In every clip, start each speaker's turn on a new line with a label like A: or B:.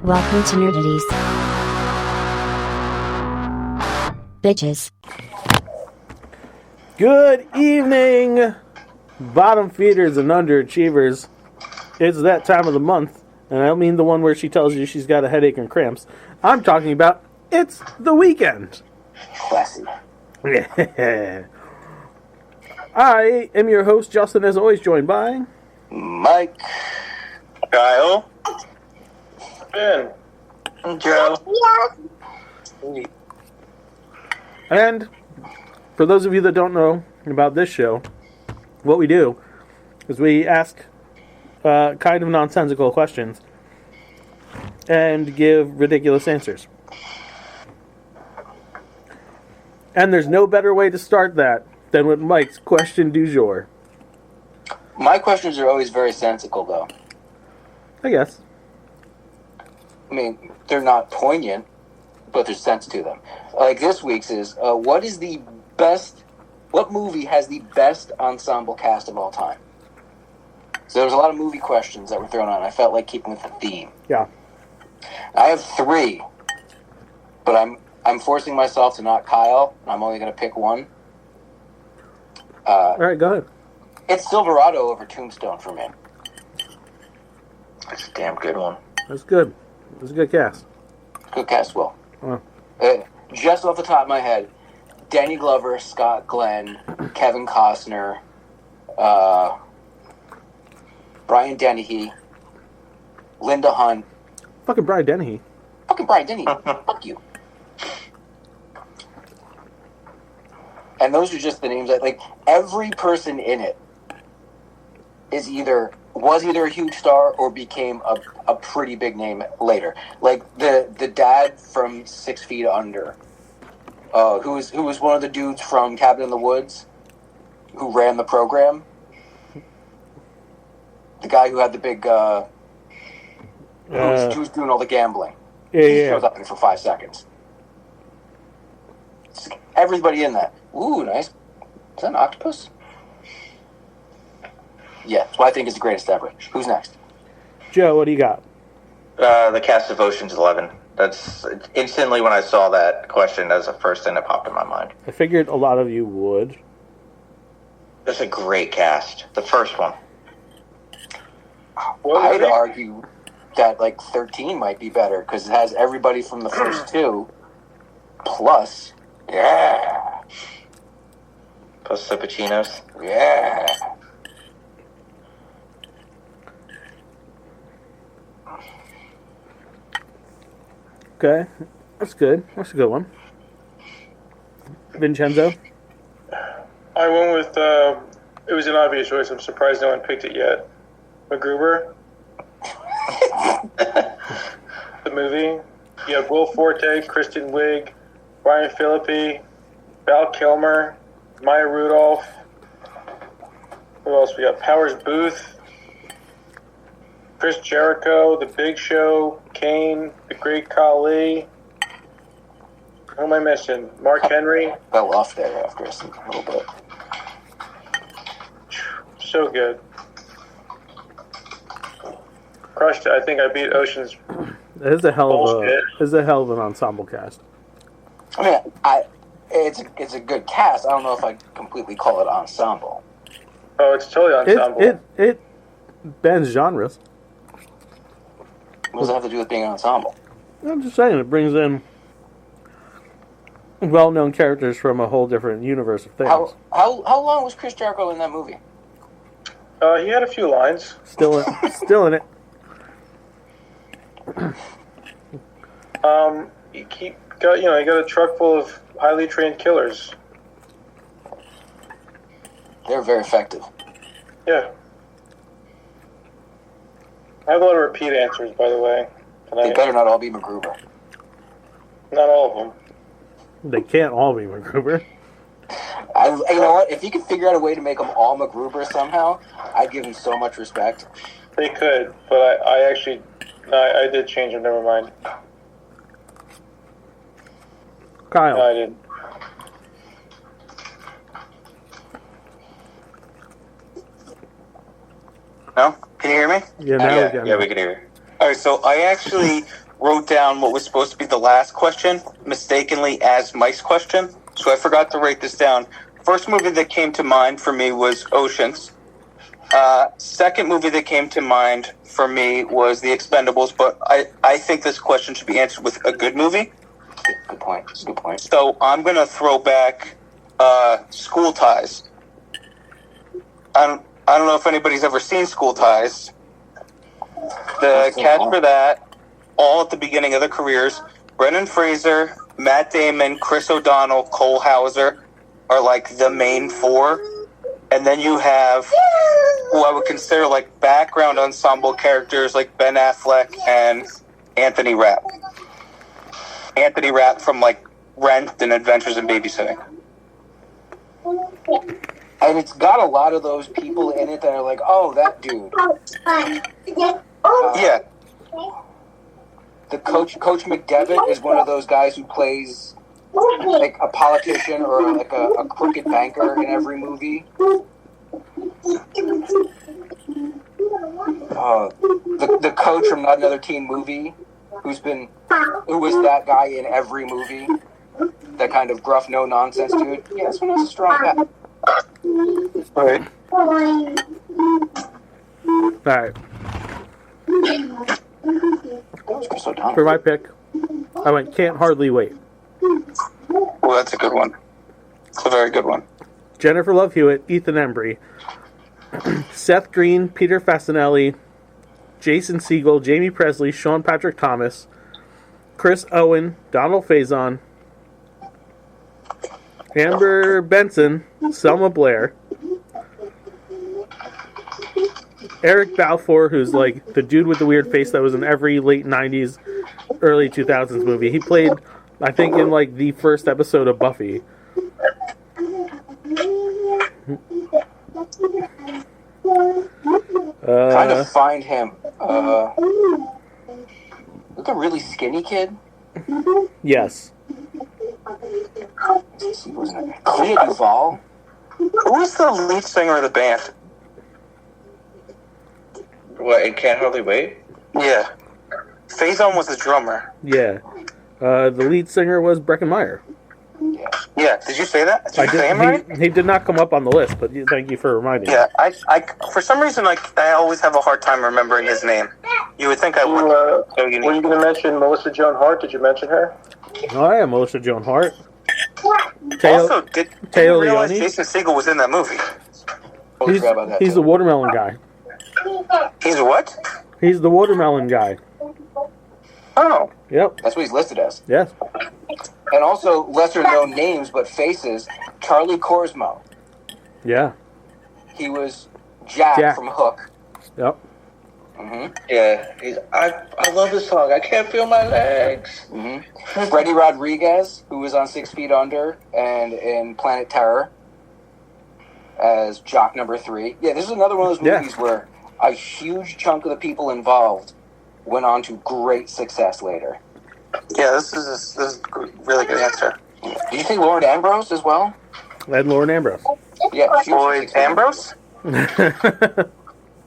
A: Welcome to Nerdities. Bitches.
B: Good evening, bottom feeders and underachievers. It's that time of the month, and I don't mean the one where she tells you she's got a headache and cramps. I'm talking about it's the weekend.
C: Classy.
B: I am your host, Justin, as always, joined by
C: Mike.
D: Kyle.
E: Ben.
D: Joe.
B: And for those of you that don't know about this show, what we do is we ask kind of nonsensical questions and give ridiculous answers. And there's no better way to start that than with Mike's question du jour.
C: My questions are always very sensical, though.
B: I guess.
C: I mean, they're not poignant, but there's sense to them. Like this week's is, what movie has the best ensemble cast of all time? So there's a lot of movie questions that were thrown on. I felt like keeping with the theme.
B: Yeah.
C: I have three, but I'm forcing myself to not Kyle, and I'm only going to pick one.
B: All right, go ahead.
C: It's Silverado over Tombstone for me.
D: That's a damn good one.
B: That's good. That's a good cast.
C: Good cast, Will.
B: Oh.
C: Just off the top of my head, Danny Glover, Scott Glenn, Kevin Costner, Brian Dennehy, Linda Hunt.
B: Fucking Brian Dennehy.
C: Fucking Brian Dennehy. Fuck you. And those are just the names that, like, every person in it was either a huge star or became a pretty big name later. Like the dad from 6 Feet Under, who was one of the dudes from Cabin in the Woods, who ran the program. The guy who had the big, who was doing all the gambling. He shows up in it for 5 seconds. Everybody in that. Ooh, nice. Is that an octopus? Yeah, that's why I think it's the greatest ever. Who's next?
B: Joe, what do you got?
D: The cast of Ocean's 11. That's instantly when I saw that question. That's the first thing that popped in my mind.
B: I figured a lot of you would.
D: That's a great cast. The first one.
C: I'd argue that like 13 might be better because it has everybody from the first two. Plus, yeah.
D: Plus the Pacinos.
C: Yeah.
B: Okay, that's good. That's a good one. Vincenzo?
E: I went with, it was an obvious choice. I'm surprised no one picked it yet. MacGruber. The movie. You have Will Forte, Kristen Wiig, Ryan Phillippe, Val Kilmer, Maya Rudolph. Who else? We got Powers Booth, Chris Jericho, The Big Show, Kane, The Great Khali. Who am I missing? Mark Henry.
C: Fell off there after a little bit.
E: So good. Crushed it. I think I beat Ocean's.
B: That is a hell of
E: Bullshit.
B: an ensemble cast.
C: I mean, it's a good cast. I don't know if I completely call it ensemble.
E: Oh, it's totally ensemble.
B: It bends genres.
C: What does that have to do with being an ensemble?
B: I'm just saying, it brings in well-known characters from a whole different universe of things.
C: How long was Chris Jericho in that movie?
E: He had a few lines.
B: Still in it.
E: He got a truck full of highly trained killers.
C: They're very effective.
E: Yeah. I have a lot of repeat answers, by the way.
C: They better not all be MacGruber.
E: Not all of them.
B: They can't all be MacGruber.
C: You know what? If you could figure out a way to make them all MacGruber somehow, I'd give him so much respect.
E: They could, but I did change them. Never mind.
B: Kyle.
E: No, I didn't.
D: No? Can you hear me?
B: Yeah, now we can.
D: Yeah, we can hear you. All right, so I actually wrote down what was supposed to be the last question mistakenly as Mike's question, so I forgot to write this down. First movie that came to mind for me was Oceans. Second movie that came to mind for me was The Expendables, but I think this question should be answered with a good movie.
C: Good point. Good point.
D: So I'm going to throw back School Ties. I don't know if anybody's ever seen School Ties. The cast for that, all at the beginning of their careers, Brendan Fraser, Matt Damon, Chris O'Donnell, Cole Hauser are like the main four. And then you have who I would consider like background ensemble characters like Ben Affleck and Anthony Rapp. Anthony Rapp from like Rent and Adventures in Babysitting.
C: And it's got a lot of those people in it that are like, oh, that dude.
D: Yeah.
C: The Coach McDevitt is one of those guys who plays like a politician or like a crooked banker in every movie. The coach from Not Another Teen Movie, who was that guy in every movie, that kind of gruff, no nonsense dude. Yeah, this one has a strong bet.
D: All right.
B: Alright.
C: So dumb.
B: For my pick, I went Can't Hardly Wait.
D: Well, that's a good one. It's a very good one.
B: Jennifer Love Hewitt, Ethan Embry, Seth Green, Peter Fasinelli, Jason Segel, Jamie Presley, Sean Patrick Thomas, Chris Owen, Donald Faison, Amber Benson, Selma Blair, Eric Balfour, who's like the dude with the weird face that was in every late 90s, early 2000s movie. He played, I think, in like the first episode of Buffy.
C: Trying to find him. Look, a really skinny kid.
B: Yes.
C: Clea Duvall.
D: Who was the lead singer of the band? What, it Can't Hardly Wait? Yeah. Faison was the drummer.
B: Yeah. The lead singer was Breckin Meyer.
D: Yeah, did you say that? Did you say him right?
B: He did not come up on the list, but thank you for reminding me.
D: Yeah, I for some reason, like, I always have a hard time remembering his name. You would think I would.
E: Were you going to mention Melissa Joan Hart? Did you mention her?
B: Oh, I am Melissa Joan Hart.
D: Also, did you realize
B: Leone?
D: Jason Segel was in that movie?
B: He's the watermelon guy.
D: He's what?
B: He's the watermelon guy.
D: Oh.
B: Yep.
C: That's what he's listed as.
B: Yes.
C: And also, lesser known names but faces, Charlie Korsmo.
B: Yeah.
C: He was Jack. From Hook.
B: Yep.
C: Mm-hmm.
D: Yeah. I love this song. I can't feel my legs.
C: Mm-hmm. Freddie Rodriguez, who was on 6 Feet Under and in Planet Terror as Jock number 3. Yeah, this is another one of those movies where a huge chunk of the people involved went on to great success later.
D: Yeah, this is a really good answer.
C: Do you think Lauren Ambrose as well?
B: And Lauren Ambrose.
C: Yeah, she was
D: Lloyd Ambrose?
B: Weird.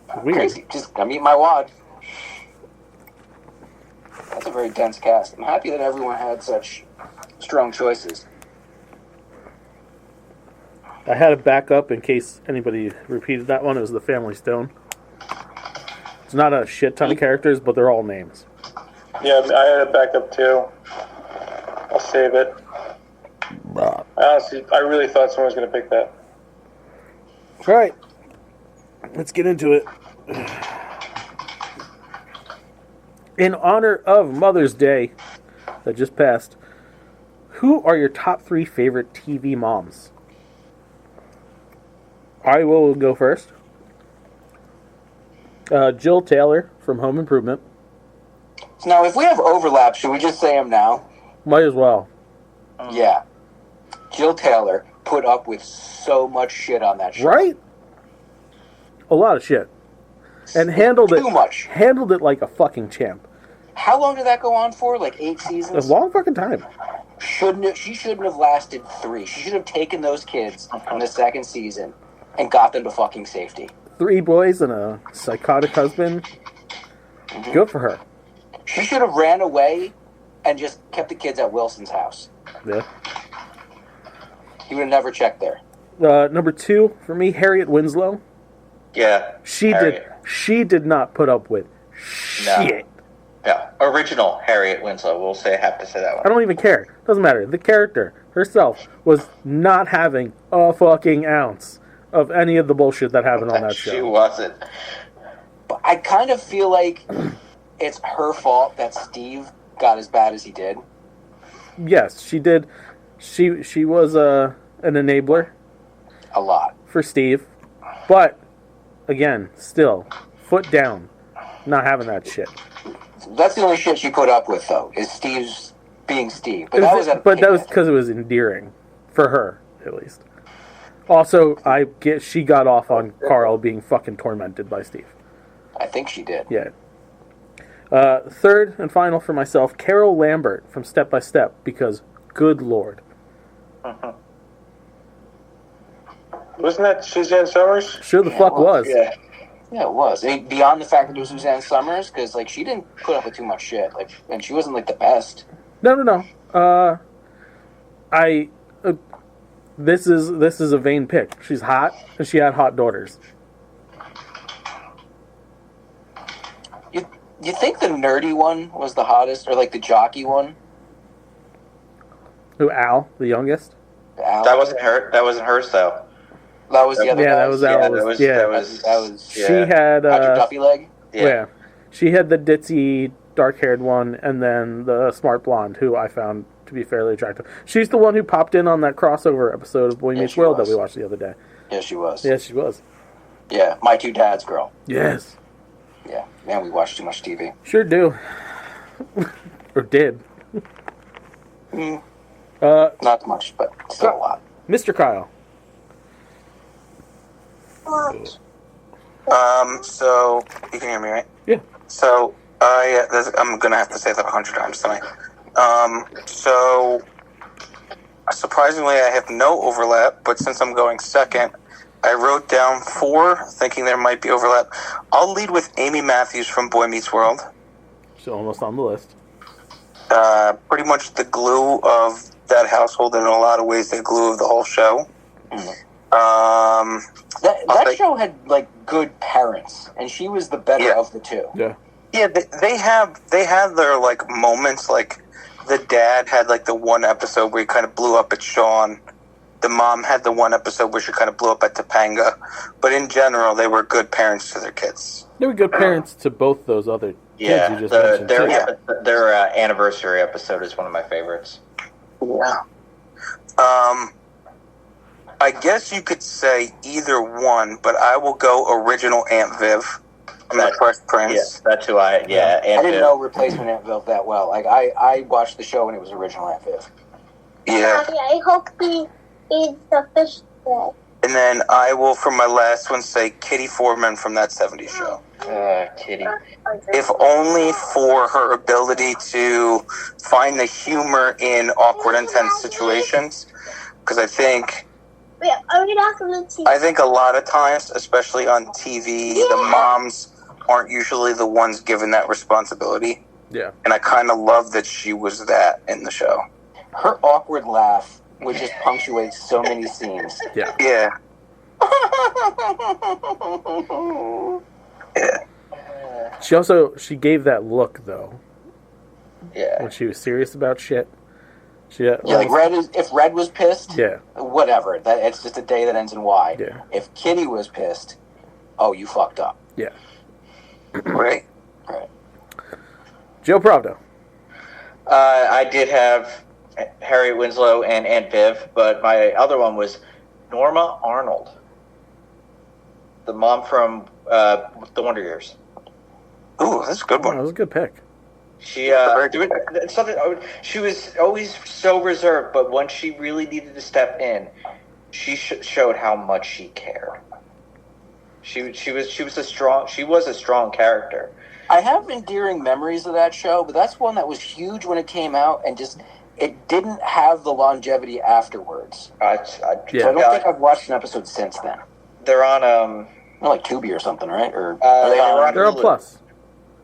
C: Crazy. Just gotta meet my wad. That's a very dense cast. I'm happy that everyone had such strong choices.
B: I had a backup in case anybody repeated that one. It was the Family Stone. It's not a shit ton of characters, but they're all names.
E: Yeah, I had a backup too. I'll save it. Honestly, I really thought someone was going to pick that.
B: All right. Let's get into it. In honor of Mother's Day that just passed, who are your top 3 favorite TV moms? I will go first. Jill Taylor from Home Improvement.
C: So now, if we have overlap, should we just say them now?
B: Might as well.
C: Yeah. Jill Taylor put up with so much shit on that show.
B: Right? A lot of shit. And handled it.
C: Too much.
B: Handled it like a fucking champ.
C: How long did that go on for? Like 8 seasons?
B: A long fucking time.
C: She shouldn't have lasted 3. She should have taken those kids in the 2nd season and got them to fucking safety.
B: 3 boys and a psychotic husband.
C: Mm-hmm.
B: Good for her.
C: She should have ran away and just kept the kids at Wilson's house.
B: Yeah.
C: He would have never checked there.
B: Number 2 for me, Harriet Winslow.
F: Yeah.
B: She did not put up with shit.
F: Yeah. Original Harriet Winslow. We'll have to say that one.
B: I don't even care. Doesn't matter. The character herself was not having a fucking ounce of any of the bullshit that happened on that show.
F: She wasn't.
C: But I kind of feel like it's her fault that Steve got as bad as he did.
B: Yes, she did. She was an enabler
C: A lot.
B: for Steve, but again, still foot down, not having that shit.
C: That's the only shit she put up with, though, is Steve's being Steve. But that was
B: because it was endearing for her, at least. Also, she got off on Carl being fucking tormented by Steve.
C: I think she did.
B: Yeah. Third and final for myself, Carol Lambert from Step by Step, because good lord.
E: Wasn't that Suzanne Summers?
B: Sure the fuck was.
C: Yeah. Yeah, it was. I mean, beyond the fact that it was Suzanne Summers, because like she didn't put up with too much shit, like, and she wasn't like the best.
B: No. This is a vain pick. She's hot, and she had hot daughters.
C: You think the nerdy one was the hottest, or like the jockey one?
B: Who, Al, the youngest?
C: Al?
F: That wasn't her. That wasn't hers though.
C: That was the other
B: Yeah,
C: guy.
B: that was Al.
F: That was.
B: She had
C: Patrick Duffy leg.
B: yeah. She had the ditzy dark-haired one, and then the smart blonde, who I found to be fairly attractive. She's the one who popped in on that crossover episode of Boy Meets World that we watched the other day.
C: Yeah, she was.
B: Yes, she was.
C: Yeah, My Two Dads girl.
B: Yes.
C: Yeah, man, we watch too much TV.
B: Sure do. Or did.
C: Not much, but still a lot.
B: Mr. Kyle.
D: So you can hear me, right?
B: Yeah.
D: So I'm gonna have to say that 100 times tonight. So surprisingly, I have no overlap, but since I'm going second, I wrote down 4, thinking there might be overlap. I'll lead with Amy Matthews from Boy Meets World.
B: She's almost on the list.
D: Pretty much the glue of that household, and in a lot of ways, the glue of the whole show.
C: That show had like good parents, and she was the better of the two.
B: Yeah.
D: Yeah, they have their like moments. Like the dad had like the one episode where he kind of blew up at Sean. The mom had the one episode where she kind of blew up at Topanga. But in general, they were good parents to their kids.
B: They were good parents to both those other kids you just mentioned.
F: Their anniversary episode is one of my favorites.
D: Yeah. I guess you could say either one, but I will go original Aunt Viv from The Fresh Prince.
F: Yeah, that's who I
C: didn't know Replacement Aunt Viv that well. Like I watched the show when it was original Aunt Viv.
D: Yeah.
G: I hope he eats the fish today.
D: And then I will, for my last one, say Kitty Foreman from That 70s Show.
F: Kitty.
D: If only for her ability to find the humor in awkward, intense situations. Because I think a lot of times, especially on TV, the moms aren't usually the ones given that responsibility.
B: Yeah.
D: And I kind of love that she was that in the show.
C: Her awkward laugh would just punctuate so many scenes.
B: Yeah.
D: Yeah. Yeah.
B: She gave that look though.
F: Yeah.
B: When she was serious about shit.
C: Like if Red was pissed,
B: yeah,
C: whatever. That it's just a day that ends in Y.
B: Yeah.
C: If Kitty was pissed, oh, you fucked up.
B: Yeah.
D: Right.
C: Right.
B: Joe Pravdo.
F: I did have Harriet Winslow and Aunt Viv, but my other one was Norma Arnold, the mom from The Wonder Years.
D: Ooh, that's a good
B: That
D: one.
B: was a good pick.
F: She she was always so reserved, but when she really needed to step in, she showed how much she cared. She was a strong character.
C: I have endearing memories of that show, but that's one that was huge when it came out, and just it didn't have the longevity afterwards.
B: Yeah.
C: So I don't think I've watched an episode since then.
F: They're on
C: They're like Tubi or something, right? Or
F: they're on
B: They're on
F: Hulu.
B: Plus.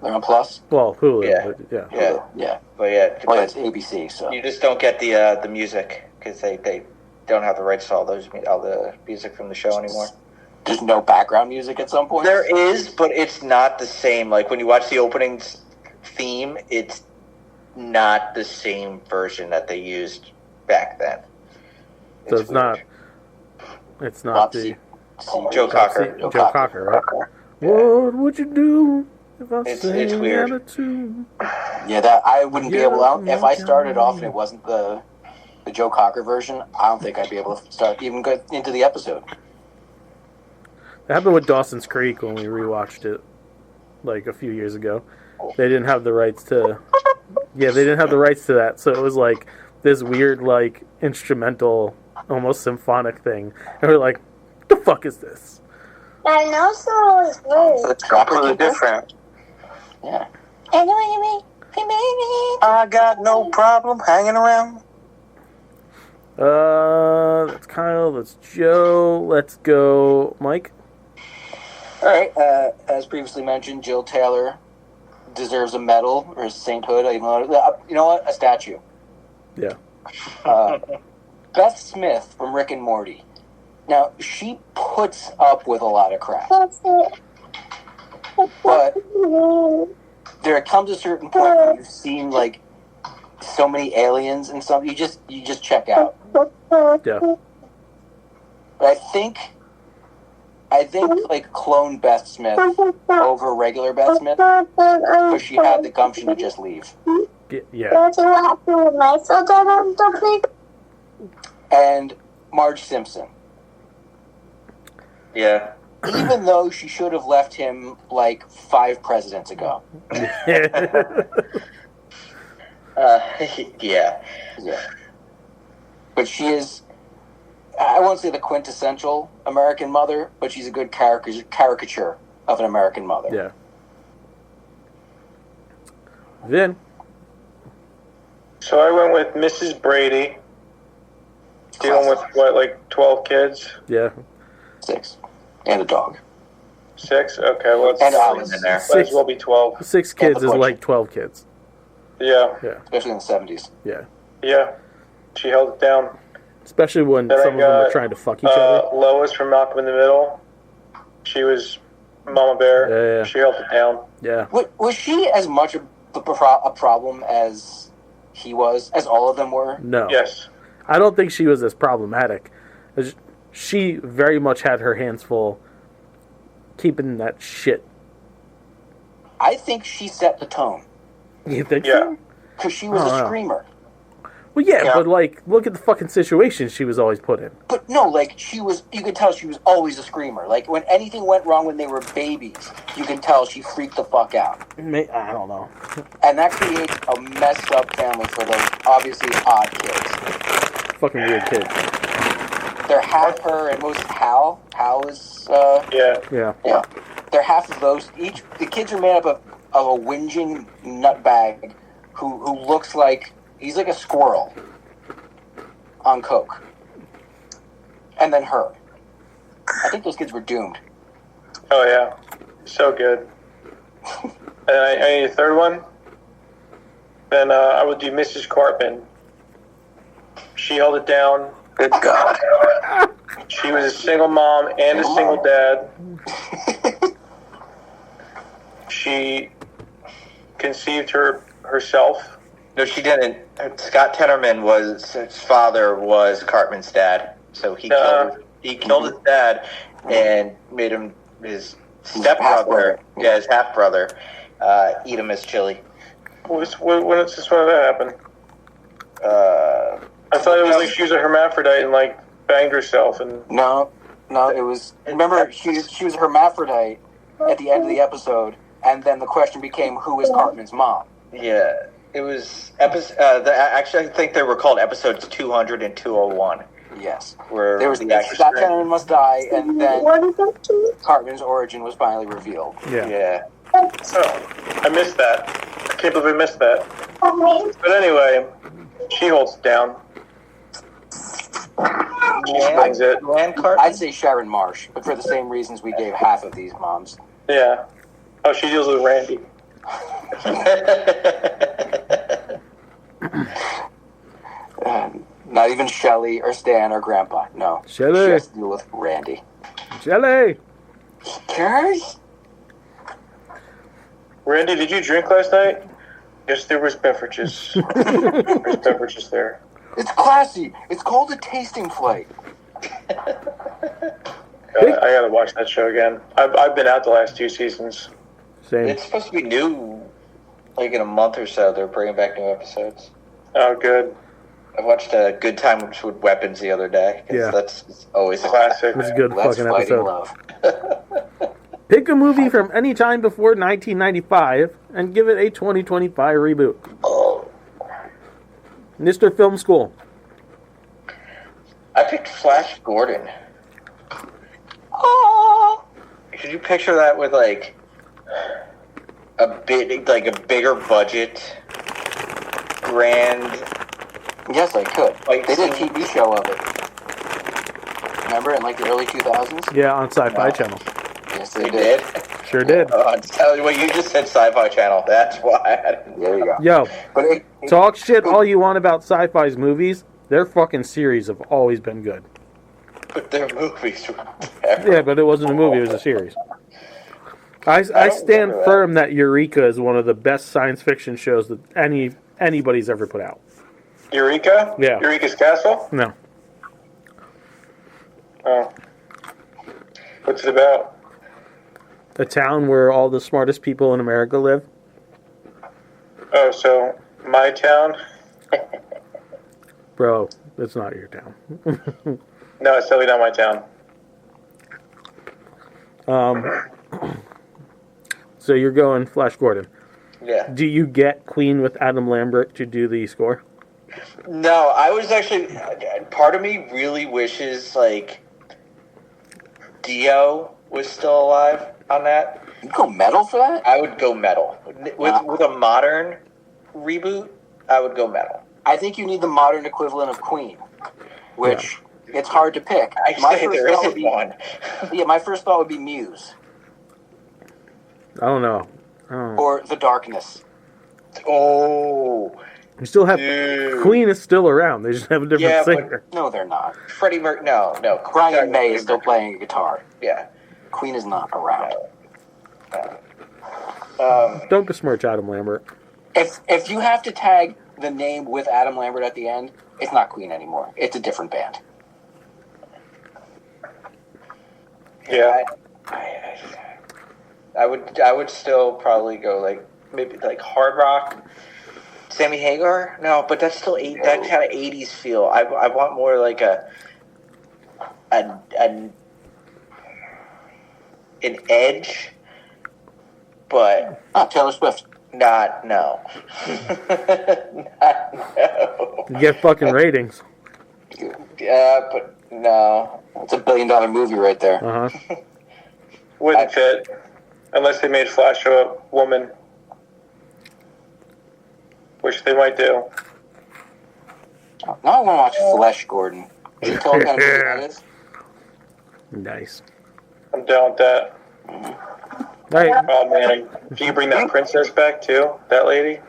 C: They're on Plus.
B: Well, Hulu.
F: Yeah.
B: But yeah.
F: Yeah,
C: Yeah.
F: but yeah,
C: Well, it's ABC. So
F: you just don't get the music because they don't have the rights to all the music from the show anymore.
C: there's no background music at some point.
F: There is, but it's not the same. Like when you watch the opening theme, it's not the same version that they used back then.
B: So it's not. It's not the
F: Joe Cocker.
B: Joe Cocker, right? What would you do if I
F: It's
B: sang
F: weird.
B: out of tune?
C: Yeah, that I wouldn't be able to. If I started
B: Yeah.
C: off and it wasn't the Joe Cocker version, I don't think I'd be able to start even go into the episode.
B: It happened with Dawson's Creek when we rewatched it, like a few years ago. They didn't have the rights to. Yeah, they didn't have the rights to that, so it was like this weird, like instrumental, almost symphonic thing, and we're like, "The fuck is this?"
G: And also it's weird.
C: It's proper
D: Completely different.
C: Yeah.
G: And what you mean? Baby.
D: I got no problem hanging around.
B: That's Kyle. That's Joe. Let's go, Mike.
C: All right. As previously mentioned, Jill Taylor deserves a medal or a sainthood. Even though, you know what? A statue.
B: Yeah.
C: Beth Smith from Rick and Morty. Now, she puts up with a lot of crap.
G: That's it.
C: But there comes a certain point where you've seen, like, so many aliens and stuff, you just check out.
B: Yeah.
C: But I think like, clone Beth Smith over regular Beth Smith because she had the gumption to just leave.
B: Yeah.
G: That's what happened with my soldier and something.
C: And Marge Simpson.
F: Yeah.
C: Even though she should have left him, like, 5 presidents ago.
F: Yeah.
C: Yeah. But she is, I won't say the quintessential American mother, but she's a good caricature of an American mother.
B: Yeah. Vin.
E: So I went with Mrs. Brady, dealing with, what, like 12 kids?
B: Yeah.
C: 6. And a dog.
E: 6? Okay, well,
C: And Alice.
F: in there.
E: might as well be 12.
B: 6 kids
C: the
B: is
C: butcher.
B: like 12 kids.
E: Yeah,
C: Especially in the 70s.
B: Yeah.
E: yeah. She held it down.
B: Especially when
E: Then I
B: some of them are
E: got,
B: trying to fuck each other.
E: Lois from Malcolm in the Middle. She was Mama Bear.
B: Yeah.
E: She held it down.
B: Yeah.
C: Was she as much a problem as he was, as all of them were?
B: No.
E: Yes.
B: I don't think she was as problematic. She very much had her hands full keeping that shit.
C: I think she set the tone.
B: You think
E: Yeah.
B: so?
C: Because she was
B: Oh,
C: a
B: wow.
C: screamer.
B: Well, yeah,
D: Yeah.
B: but like, look at the fucking situation she was always put in.
C: But no, like, you could tell she was always a screamer. Like, when anything went wrong when they were babies, you can tell she freaked the fuck out.
B: I don't know.
C: And that creates a messed up family for those obviously odd kids.
B: Fucking weird kids.
C: They're half her and most Hal. Hal is,
E: Yeah.
B: Yeah.
C: yeah. They're half of those. The kids are made up of a whinging nutbag who looks like, he's like a squirrel on coke. And then her. I think those kids were doomed.
E: Oh, yeah. So good. And I need a third one. Then I would do Mrs. Cartman. She held it down.
D: Good God.
E: She was a single mom and a single dad. She conceived herself.
F: No, she didn't. Scott Tenorman his father was Cartman's dad, so he killed his dad and made him his stepbrother,
C: half-brother.
F: yeah, his half brother, eat him as chili.
E: When did that happen? I thought it was like she was a hermaphrodite and like banged herself and
C: No, it was... Remember, she was a hermaphrodite at the end of the episode, and then the question became, who is Cartman's mom?
F: Yeah, it was actually, I think they were called episodes 200 and 201.
C: Yes.
F: Where
C: There was
F: the actress
C: Scott Tenorman must die, and then
G: What is it?
C: Cartman's origin was finally revealed.
B: Yeah.
F: Yeah.
E: oh, I missed that. I can't believe I missed that. But anyway, she holds it down. She brings it.
F: Joanne Cartman?
C: I'd say Sharon Marsh, but for the same reasons we gave half of these moms.
E: Yeah. Oh, she deals with Randy.
C: Not even Shelly or Stan or Grandpa. No.
B: Shelley.
C: She has to deal with Randy.
B: Jelly.
C: Cares?
E: Randy, did you drink last night? Yes, there was beverages. There's beverages there.
C: It's classy. It's called a tasting flight.
E: I gotta watch that show again. I've been out the last 2 seasons.
B: Same.
F: It's supposed to be new, like in a month or so. They're bringing back new episodes.
E: Oh, good.
F: I watched Good Times with Weapons the other day. 'Cause
B: Yeah.
F: That's always a
E: Classic.
B: It's a good
C: Let's
B: fucking
C: fight in
B: episode.
C: love.
B: Pick a movie from any time before 1995 and give it a 2025 reboot.
F: Oh,
B: Mr. Film School.
F: I picked Flash Gordon.
C: Oh.
F: Could you picture that with like a bigger budget, grand?
C: Yes, I could.
F: Like,
C: They did a
F: so-
C: TV show of it. Remember in like the early 2000s?
B: Yeah, on Sci-Fi
F: No.
B: Channel.
C: Yes,
F: They
C: they
F: did.
B: Sure did.
F: I'm telling you, what you just said, Sci-Fi Channel. That's why.
C: There you go.
B: Yo,
C: But
B: talk shit all you want about Sci-Fi's movies. Their fucking series have always been good.
F: But their movies were terrible.
B: Yeah, but it wasn't a movie, it was a series. I
F: don't
B: stand
F: remember that.
B: firm that Eureka is one of the best science fiction shows that anybody's ever put out.
E: Eureka?
B: Yeah.
E: Eureka's Castle?
B: No.
E: Oh. What's it about?
B: A town where all the smartest people in America live.
E: Oh, so my town?
B: Bro, it's not your town.
E: No, it's totally not my town.
B: So you're going Flash Gordon.
F: Yeah.
B: Do you get Queen with Adam Lambert to do the score?
F: No, I was actually. Part of me really wishes like Dio was still alive on that.
C: You go metal for that?
F: I would go metal with a modern reboot. I would go metal.
C: I think you need the modern equivalent of Queen, which it's hard to pick.
F: I say there
C: thought would
F: isn't
C: be,
F: one.
C: Yeah, my first thought would be Muse
B: I don't know.
C: or The Darkness.
F: Oh,
B: You still have
F: dude.
B: Queen is still around. They just have a different
F: Yeah, but-
B: singer.
C: No, they're not.
F: Freddie Mercury. No.
C: Brian May is still playing a guitar.
F: Yeah.
C: Queen is not around.
B: Don't besmirch Adam Lambert.
C: If you have to tag the name with Adam Lambert at the end, it's not Queen anymore. It's a different band.
E: Yeah.
F: I would still probably go like maybe like hard rock. Sammy Hagar? No, but that's still that kind of 80s feel. I want more like an edge, but
C: Taylor Swift.
F: not no. Not no.
B: You get fucking ratings.
F: Yeah, but no.
C: It's $1 billion movie right there.
B: Uh-huh.
E: Wouldn't fit. Unless they made Flash a woman. Which they might do.
C: Now I want to watch Flesh Gordon. Can you tell what kind of movie that is?
B: Nice.
E: I'm down with that.
B: All right,
E: Oh man, if you can bring that princess back too, that lady.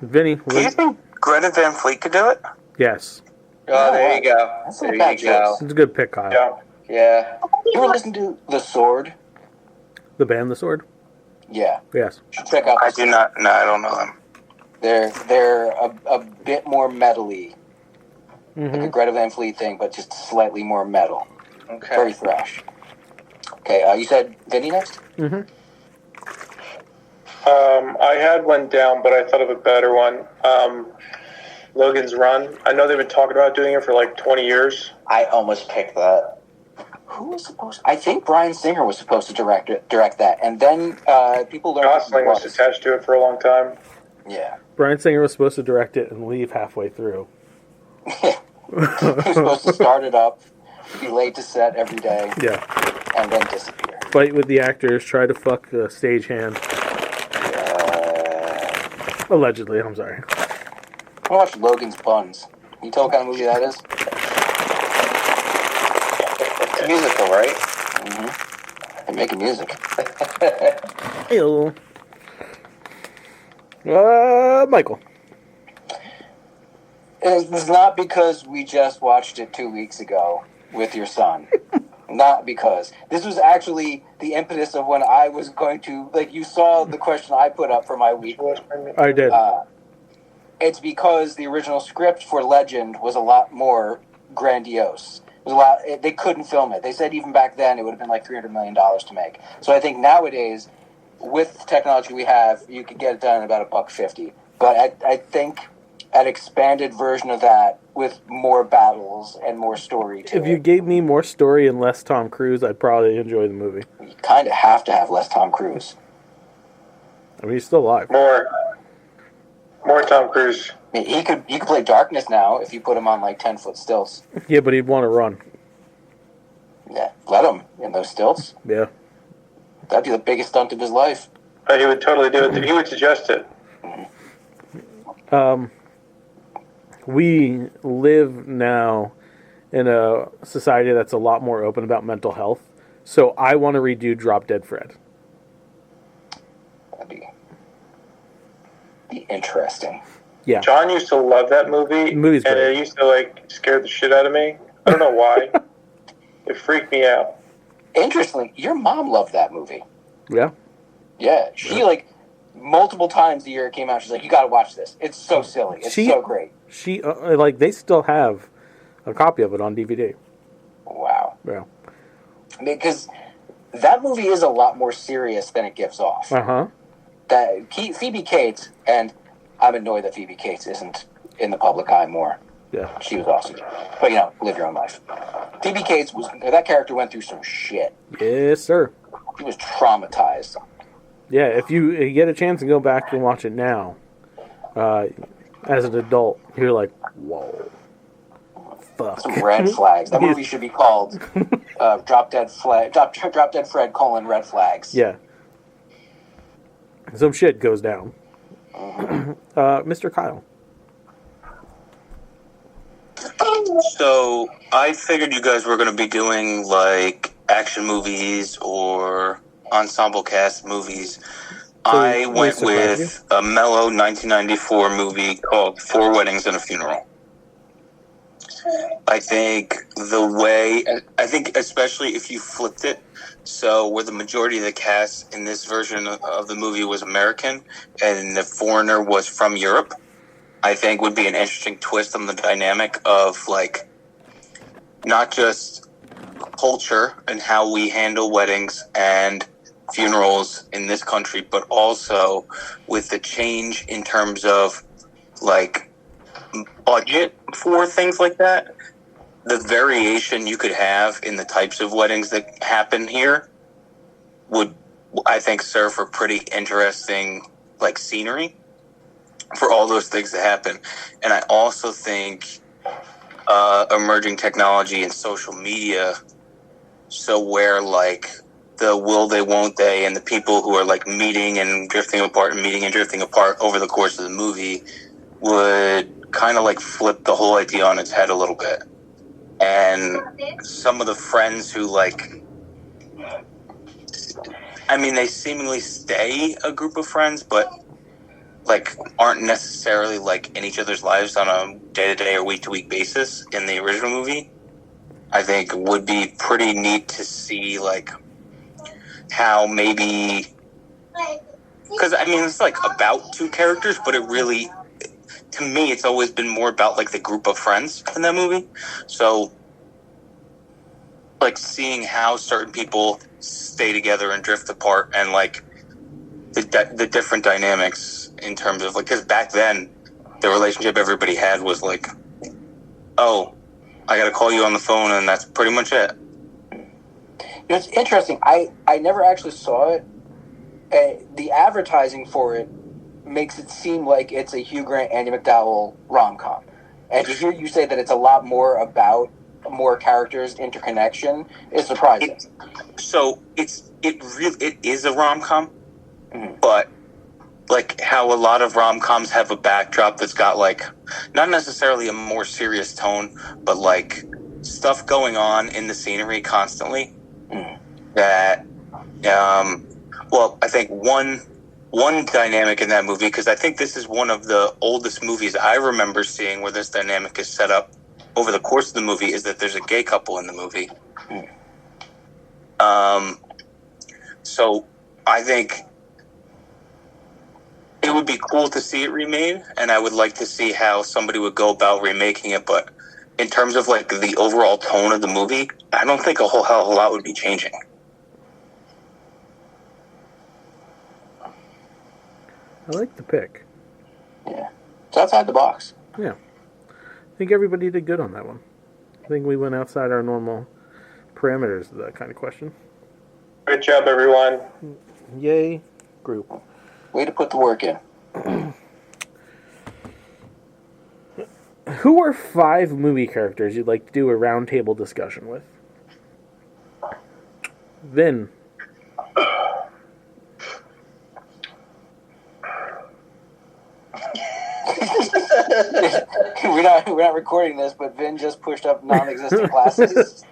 B: Vinny.
D: Do you think Greta Van Fleet could do it?
B: Yes.
F: Oh, there you go.
C: That's
F: There
C: not a bad
F: you go.
C: choice.
B: It's a good pick, Kyle.
E: Yeah.
F: Yeah.
C: You ever listen to The Sword?
B: The band, The Sword?
C: Yeah.
B: Yes.
C: You should check out
D: I
C: The
D: do
C: Sword.
D: not. No, I don't know them.
C: They're a bit more metally, like a
B: Mm-hmm.
C: Greta Van Fleet thing, but just slightly more metal.
F: Okay.
C: Very thrash. Okay, you said Vinny next?
B: Mm-hmm.
E: I had one down, but I thought of a better one. Logan's Run. I know they've been talking about doing it for like 20 years.
F: I almost picked that.
C: Who was supposed? I think Bryan Singer was supposed to direct that, and then people learned
E: Gosling was attached to it for a long time.
C: Yeah,
B: Bryan Singer was supposed to direct it and leave halfway through.
C: he was supposed to start it up, be late to set every day,
B: Yeah.
C: and then disappear.
B: Fight with the actors, try to fuck the stagehand. Allegedly, I'm sorry.
C: I watched Logan's Buns. Can you tell what kind of movie that is?
F: It's a musical, right?
C: Mm-hmm. They're making music.
B: Ew. Michael.
C: It's not because we just watched it 2 weeks ago with your son. Not because. This was actually the impetus of when I was going to, like, you saw the question I put up for my week.
B: I did.
C: It's because the original script for Legend was a lot more grandiose. It was a lot. They couldn't film it. They said even back then it would have been like $300 million to make. So I think nowadays, with the technology we have, you could get it done in about $150. But I think an expanded version of that with more battles and more story to
B: If you
C: it.
B: gave me more story and less Tom Cruise, I'd probably enjoy the movie.
C: You kind of have to have less Tom Cruise.
B: I mean, he's still alive.
E: More Tom Cruise.
C: I mean, he could play Darkness now if you put him on like 10-foot stilts.
B: Yeah, but he'd want to run.
C: Yeah, let him in those stilts.
B: Yeah.
C: That'd be the biggest stunt of his life.
E: He would totally do it. He would suggest it.
B: We live now in a society that's a lot more open about mental health. So I want to redo Drop Dead Fred.
C: That'd be interesting.
B: Yeah.
E: John used to love that movie.
B: The movie's
E: and
B: great.
E: it used to like scare the shit out of me. I don't know why. It freaked me out.
C: Interestingly, your mom loved that movie.
B: Yeah.
C: Yeah, she like multiple times the year it came out. She's like, "You got to watch this. It's so silly. It's so great."
B: She, like, they still have a copy of it on DVD.
C: Wow.
B: Yeah.
C: Because that movie is a lot more serious than it gives off.
B: Uh-huh.
C: Phoebe Cates, and I'm annoyed that Phoebe Cates isn't in the public eye more.
B: Yeah.
C: She was awesome. But, live your own life. Phoebe Cates, that character went through some shit.
B: Yes, sir.
C: He was traumatized.
B: Yeah, if you get a chance to go back and watch it now, as an adult, you're like, whoa. Fuck.
C: Some red flags. That movie should be called Drop Dead Fred, Red Flags.
B: Yeah. Some shit goes down. Mr. Kyle.
D: So I figured you guys were going to be doing like action movies or ensemble cast movies. I went with a mellow 1994 movie called Four Weddings and a Funeral. I think especially if you flipped it, so where the majority of the cast in this version of the movie was American and the foreigner was from Europe, I think would be an interesting twist on the dynamic of like not just culture and how we handle weddings and funerals in this country, but also with the change in terms of like budget for things like that. The variation you could have in the types of weddings that happen here would, I think, serve for pretty interesting like scenery for all those things that happen. And I also think emerging technology and social media, so where like the will they, won't they, and the people who are like meeting and drifting apart over the course of the movie would kind of like flip the whole idea on its head a little bit. And some of the friends who like, I mean, they seemingly stay a group of friends, but like aren't necessarily like in each other's lives on a day-to-day or week-to-week basis in the original movie, I think would be pretty neat to see like how maybe, because I mean it's like about two characters, but it really, to me, it's always been more about like the group of friends in that movie. So like seeing how certain people stay together and drift apart, and like the different dynamics in terms of like, because back then the relationship everybody had was like, oh, I gotta call you on the phone and that's pretty much it.
C: It's interesting. I never actually saw it. The advertising for it makes it seem like it's a Hugh Grant, Andie MacDowell rom-com. And to hear you say that it's a lot more about more characters' interconnection is surprising.
D: So it is a rom-com, but like how a lot of rom-coms have a backdrop that's got like not necessarily a more serious tone, but like stuff going on in the scenery constantly. That, well, I think one one dynamic in that movie, because I think this is one of the oldest movies I remember seeing where this dynamic is set up over the course of the movie, is that there's a gay couple in the movie. So I think it would be cool to see it remade, and I would like to see how somebody would go about remaking it, but in terms of like the overall tone of the movie, I don't think a whole hell of a lot would be changing.
B: I like the pick.
C: Yeah. It's outside the box.
B: Yeah. I think everybody did good on that one. I think we went outside our normal parameters of that kind of question.
E: Great job, everyone.
B: Yay, group.
C: Way to put the work in.
B: Who are 5 movie characters you'd like to do a roundtable discussion with? Vin.
C: we're not recording this, but Vin just pushed up non-existent glasses.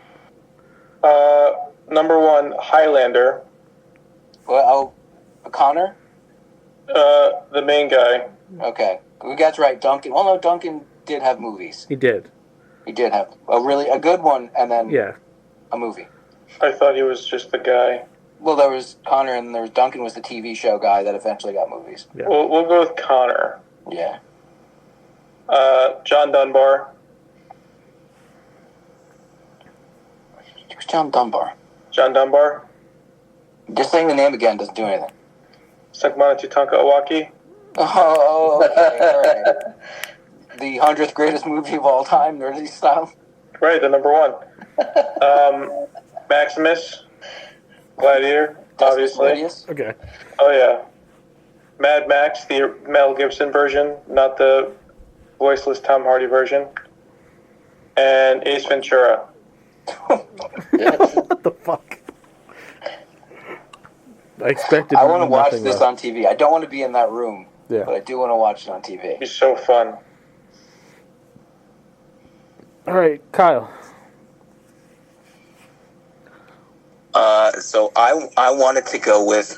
E: Number 1, Highlander.
C: Well, Connor.
E: The main guy.
C: Okay, we got right. Duncan. Well, no, Duncan did have movies.
B: He did.
C: He did have a good one, and then
B: Yeah.
C: a movie.
E: I thought he was just the guy.
C: Well, there was Connor, and there was Duncan was the TV show guy that eventually got movies.
B: Yeah.
E: We'll go with Connor.
C: Yeah.
E: John Dunbar.
C: Who's John Dunbar?
E: John Dunbar.
C: Just saying the name again doesn't do anything.
E: Sekmana Tutanka Owaki.
C: Oh, okay, all right. The 100th greatest movie of all time, nerdy style.
E: Right, the number 1. Maximus. Gladiator, obviously.
C: Gladius?
B: Okay.
E: Oh, yeah. Mad Max, the Mel Gibson version, not the voiceless Tom Hardy version. And Ace Ventura.
B: What the fuck? I expected.
C: I want to watch
B: nothing
C: this
B: less.
C: on TV. I don't want to be in that room,
B: Yeah.
C: but I do want to watch it on TV.
E: It'd be so fun.
B: All right, Kyle.
D: So I wanted to go with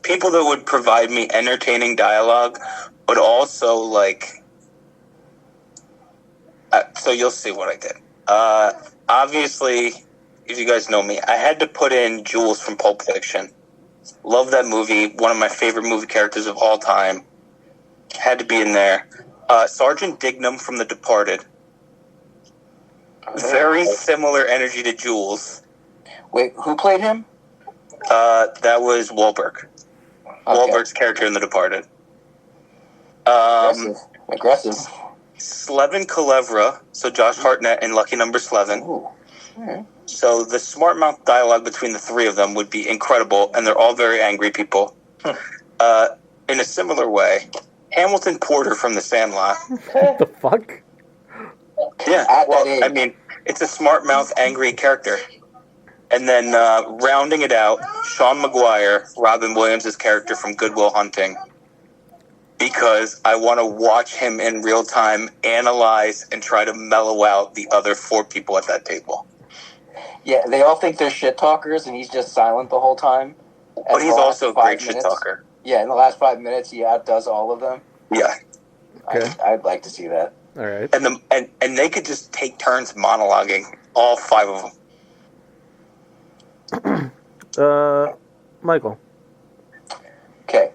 D: people that would provide me entertaining dialogue, but also like. So you'll see what I did. Obviously, if you guys know me, I had to put in Jules from Pulp Fiction. Love that movie. One of my favorite movie characters of all time. Had to be in there. Sergeant Dignam from The Departed. Very similar energy to Jules.
C: Wait, who played him?
D: That was Wahlberg. Wahlberg's character in The Departed.
C: Aggressive.
D: Slevin Kulevra, so Josh Hartnett and Lucky Number Slevin.
C: Ooh. Alright.
D: So the smart mouth dialogue between the three of them would be incredible, and they're all very angry people. In a similar way, Hamilton Porter from The Sandlot.
B: What the fuck?
D: Yeah,
C: At
D: well,
C: that age.
D: I mean, it's a smart mouth, angry character. And then rounding it out, Sean Maguire, Robin Williams' character from Good Will Hunting. Because I want to watch him in real time, analyze, and try to mellow out the other 4 people at that table.
C: Yeah, they all think they're shit talkers, and he's just silent the whole time.
D: But he's also a great shit talker.
C: Yeah, in the last 5 minutes, he outdoes all of them.
D: Yeah.
B: Okay.
C: I'd like to see that.
B: All right.
D: And they could just take turns monologuing, all 5 of them.
B: Michael.
C: Okay.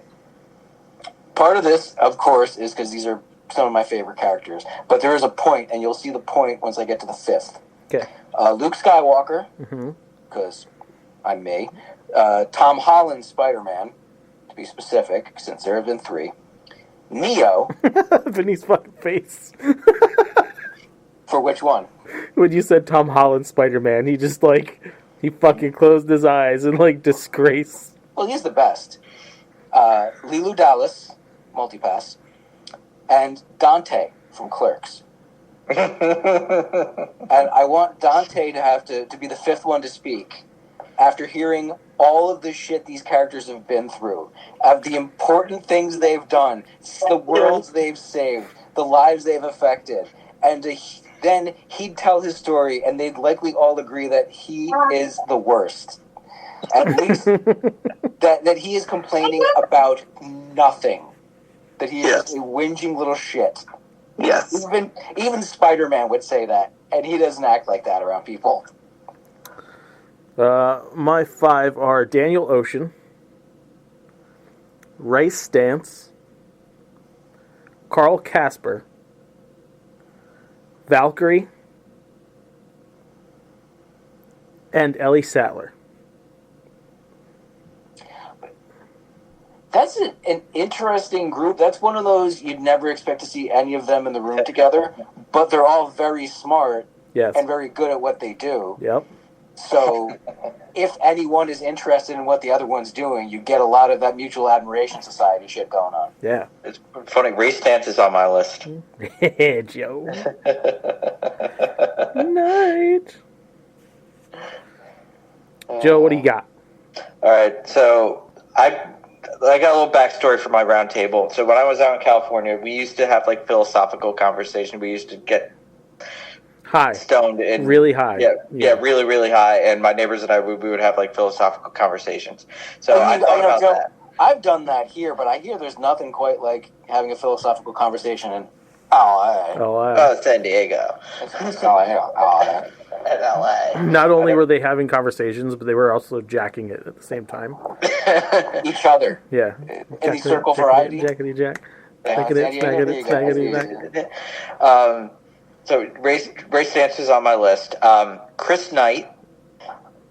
C: Part of this, of course, is because these are some of my favorite characters. But there is a point, and you'll see the point once I get to the 5th.
B: Okay.
C: Luke Skywalker,
B: Mm-hmm.
C: because I may. Tom Holland's Spider-Man, to be specific, since there have been 3. Neo,
B: Vinny's fucking face.
C: for which one?
B: When you said Tom Holland Spider-Man, he just he fucking closed his eyes in disgrace.
C: Well, he's the best. Leeloo Dallas, Multipass, and Dante from Clerks. And I want Dante to have to be the 5th one to speak after hearing all of the shit these characters have been through, of the important things they've done, the worlds they've saved, the lives they've affected, and then he'd tell his story, and they'd likely all agree that he is the worst. At least that he is complaining about nothing. That he is
D: Yes.
C: just a whinging little shit.
D: Yes.
C: Even Spider-Man would say that, and he doesn't act like that around people.
B: My 5 are Daniel Ocean, Ray Stantz, Carl Casper, Valkyrie, and Ellie Sattler.
C: That's an interesting group. That's one of those you'd never expect to see any of them in the room together, but they're all very smart
B: Yes.
C: and very good at what they do.
B: Yep.
C: So if anyone is interested in what the other one's doing, you get a lot of that mutual admiration society shit going on.
B: Yeah.
F: It's funny. Race Stance is on my list.
B: Joe. Night. Joe, what do you got?
F: All right, so I got a little backstory for my round table. So when I was out in California, we used to have like philosophical conversation. We used to get
B: High.
F: stoned and
B: Really high.
F: yeah, really, really high. And my neighbors and I, we would have like philosophical conversations. So I thought about
C: Joe,
F: that.
C: I've done that here, but I hear there's nothing quite like having a philosophical conversation in LA.
B: Oh,
F: San Diego
C: It's LA.
F: and LA.
B: not only were they having conversations, but they were also jacking it at the same time.
C: Each other.
B: Yeah.
C: In the circle variety.
B: Jackety jack.
C: Yeah,
B: Smackety,
C: San Diego,
B: smackety,
C: there you go.
B: smackety, smack.
F: So race stance is on my list. Chris Knight,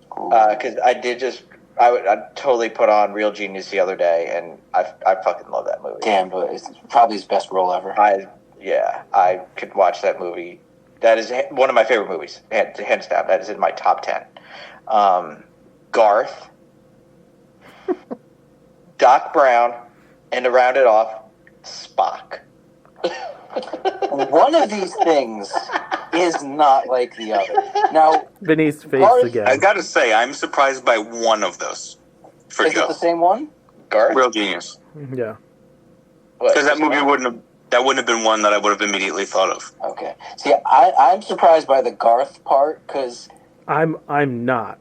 F: because I totally put on Real Genius the other day, and I fucking love that movie.
C: Damn, but it's probably his best role ever.
F: I could watch that movie. That is one of my favorite movies, hands down. That is in my top 10. Garth, Doc Brown, and to round it off, Spock.
C: One of these things is not like the other. Now,
B: Vinny's face
C: Garth-
B: again.
D: I gotta say, I'm surprised by one of those for
C: is it
D: Joe.
C: the same one?
F: Garth?
D: Real Genius.
B: Yeah.
F: What,
D: Because that
F: Chris
D: movie
F: Knight?
D: wouldn't have been one that I would have immediately thought of.
C: Okay. See, I'm surprised by the Garth part because
B: I'm not.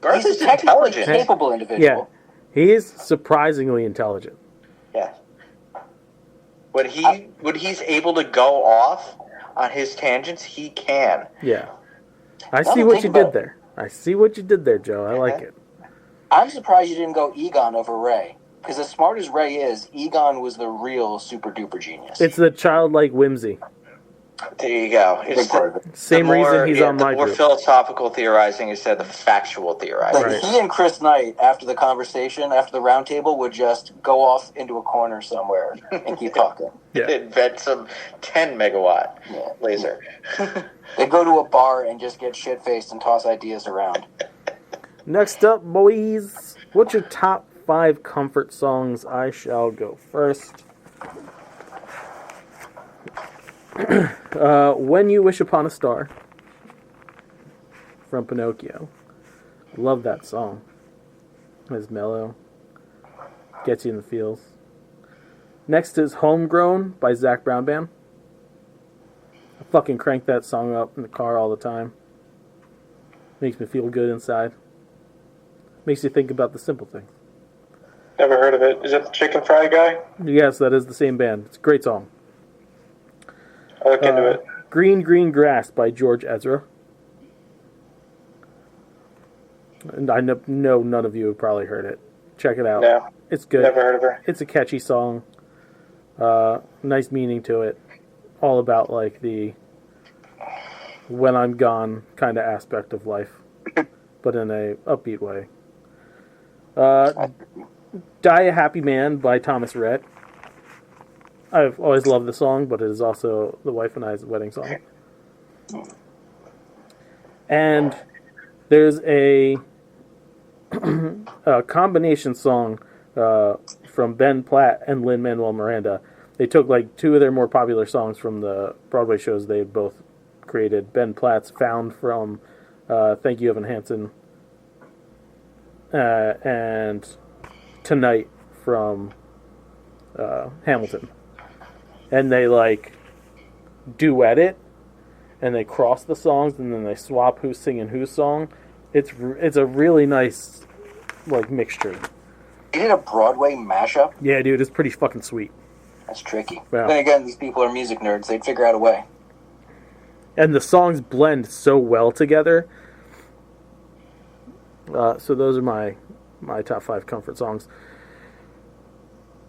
F: Garth
C: he's
F: is
C: a technically
F: intelligent.
C: capable individual.
B: He is surprisingly intelligent.
F: Yeah. When he's able to go off on his tangents, he can.
B: Yeah. I
C: Now
B: see
C: to
B: what
C: think
B: you
C: about
B: did there. I see what you did there, Joe. I like it.
C: I'm surprised you didn't go Egon over Ray. Because as smart as Ray is, Egon was the real super duper genius.
B: It's the childlike whimsy.
F: There you go.
C: Big
F: It's
C: part of it.
B: Same reason he's on my
F: the more
B: group.
F: philosophical theorizing instead of the factual theorizing.
C: Like he and Chris Knight, after the conversation, after the round table, would just go off into a corner somewhere and keep talking.
B: Yeah.
F: Invent some 10 megawatt
C: Yeah.
F: laser.
C: They go to a bar and just get shit faced and toss ideas around.
B: Next up, boys. What's your top 5 comfort songs? I shall go first. When You Wish Upon a Star from Pinocchio. Love that song. It's mellow. Gets you in the feels. Next is Homegrown by Zac Brown Band. I fucking crank that song up in the car all the time. Makes me feel good inside. Makes you think about the simple things.
E: Never heard of it. Is it the Chicken Fry guy?
B: Yes, that is the same band. It's a great song.
E: I'll look into it.
B: Green Green Grass by George Ezra. And I know none of you have probably heard it. Check it out.
E: No,
B: It's good.
E: never heard of her.
B: It's a catchy song. Nice meaning to it. All about like the when I'm gone kind of aspect of life, but in a upbeat way. Die a Happy Man by Thomas Rhett. I've always loved the song, but it is also the wife and I's wedding song. And there's a combination song from Ben Platt and Lin-Manuel Miranda. They took like 2 of their more popular songs from the Broadway shows they had both created. Ben Platt's Found from Thank You, Evan Hansen, and Tonight from Hamilton. And they like duet it, and they cross the songs, and then they swap who's singing whose song. It's a really nice like mixture.
C: They did a Broadway mashup.
B: Yeah, dude, it's pretty fucking sweet.
C: That's tricky.
B: Yeah.
C: Then again, these people are music nerds. They'd figure out a way.
B: And the songs blend so well together. So those are my top 5 comfort songs.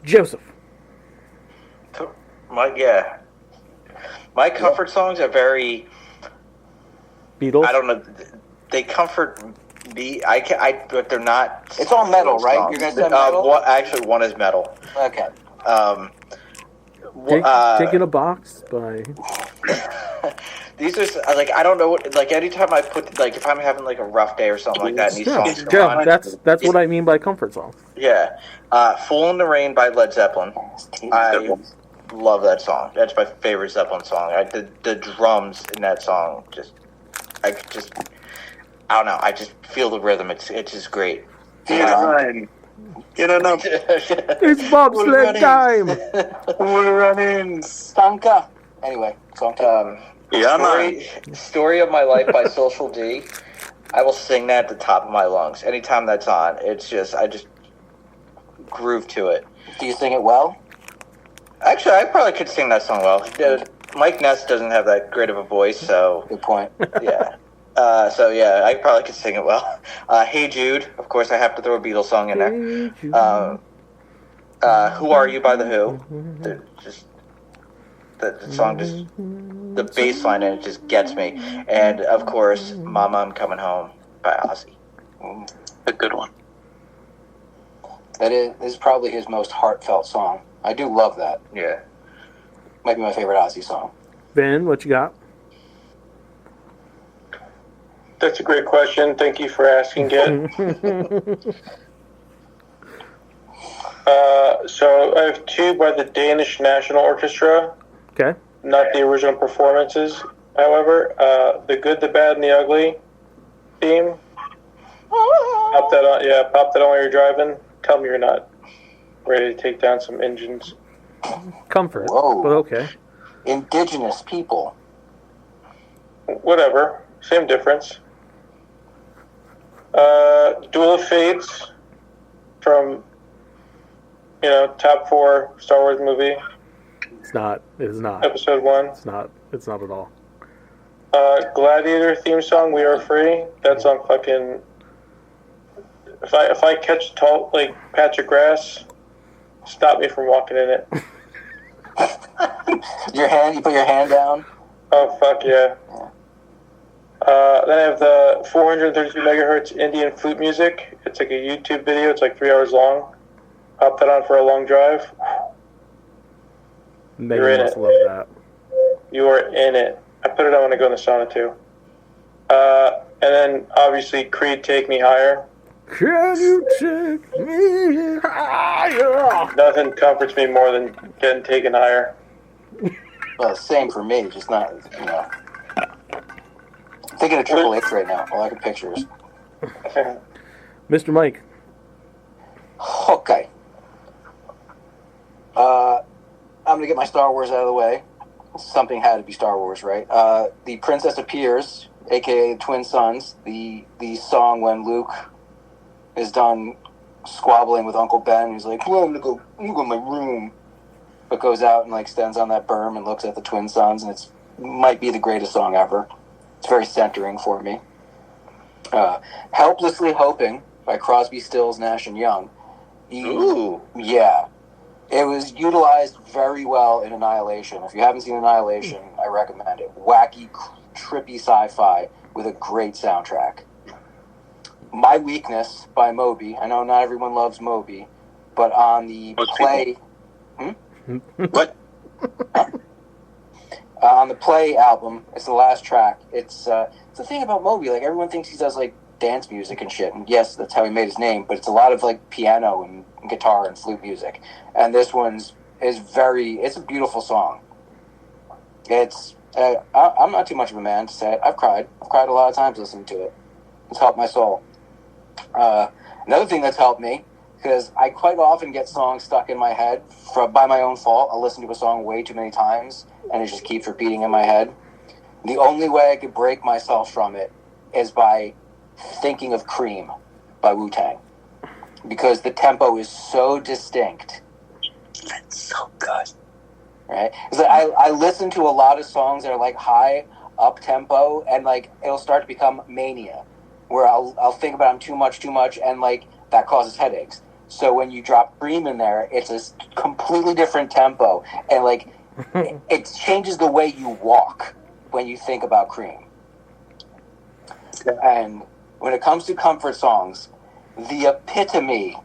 B: Joseph.
F: My comfort songs are very.
B: Beatles.
F: I don't know. They comfort me. But they're not.
C: It's all metal, right?
F: songs.
C: You're gonna say metal?
F: Actually, one is metal.
C: Okay.
B: Take in a Box by.
F: These are like I don't know what like anytime I put like if I'm having like a rough day or something like that and these songs come
B: Joe,
F: on,
B: that's what I mean by comfort songs.
F: yeah. "Fool in the Rain" by Led Zeppelin. I love that song. That's my favorite Zeppelin song. The drums in that song I don't know. I just feel the rhythm. It's just great.
D: You don't know.
B: It's bobsled time.
D: We're running.
C: Stanka. Anyway, song two.
D: Yeah, man.
F: Story of My Life by Social D. I will sing that at the top of my lungs. Anytime that's on, I just groove to it.
C: Do you sing it well?
F: Actually, I probably could sing that song well. Mike Ness doesn't have that great of a voice, so
C: Good point.
F: yeah. I probably could sing it well. "Hey Jude," of course, I have to throw a Beatles song in there. "Who Are You" by The Who. The song just, the bass line in it just gets me. And of course, "Mama, I'm Coming Home" by Ozzy.
D: A good one.
C: This is probably his most heartfelt song. I do love that.
F: Yeah.
C: Might be my favorite Ozzy song.
B: Ben, what you got?
E: That's a great question. Thank you for asking it. So I have 2 by the Danish National Orchestra,
B: Okay.
E: not the original performances. However, "The Good, the Bad, and the Ugly" theme. Pop that on while you're driving. Tell me you're not ready to take down some engines.
B: Comfort.
C: Whoa.
B: But okay.
C: Indigenous people.
E: Whatever, same difference. "Duel of Fates" from top 4 Star Wars movie,
B: It's not. It is not.
E: episode 1.
B: It's not. It's not at all.
E: Gladiator theme song, "We Are Free." That song fucking. If I catch a tall like patch of grass, stop me from walking in it.
C: You put your hand down.
E: Oh fuck yeah. Then I have the 432 megahertz Indian flute music. It's like a YouTube video. It's like 3 hours long. Pop that on for a long drive. You're
B: Megan
E: in
B: must
E: it.
B: love that.
E: You are in it. I put it on when I go in the sauna too. And then obviously Creed, "Take Me Higher."
B: Can you take me higher?
E: Nothing comforts me more than getting taken higher.
C: Well, same for me, just not, thinking of Triple H right now. All I can picture is.
B: Mr. Mike.
C: Okay. I'm going to get my Star Wars out of the way. Something had to be Star Wars, right? The Princess Appears, a.k.a. Twin Sons, the song when Luke is done squabbling with Uncle Ben. He's like, well, I'm gonna go in my room. But goes out and stands on that berm and looks at the Twin Sons, and it might be the greatest song ever. It's very centering for me. Helplessly Hoping by Crosby, Stills, Nash and Young.
F: Ooh.
C: Yeah. It was utilized very well in Annihilation. If you haven't seen Annihilation, I recommend it. Wacky, trippy sci-fi with a great soundtrack. My Weakness by Moby. I know not everyone loves Moby, but on the Play...
D: What?
C: on the Play album, it's the last track. It's the thing about Moby. Everyone thinks he does dance music and shit, and yes, that's how he made his name. But it's a lot of piano and guitar and flute music. And this one's it's a beautiful song. It's I'm not too much of a man to say it. I've cried a lot of times listening to it. It's helped my soul. Another thing that's helped me, because I quite often get songs stuck in my head by my own fault. I'll listen to a song way too many times, and it just keeps repeating in my head. The only way I could break myself from it is by thinking of Cream by Wu-Tang. Because the tempo is so distinct.
D: It's so good.
C: Right? So I listen to a lot of songs that are like high up tempo, and like it'll start to become mania, where I'll think about them too much, and like that causes headaches. So when you drop Cream in there, it's a completely different tempo, and like it changes the way you walk when you think about Cream. And when it comes to comfort songs, the epitome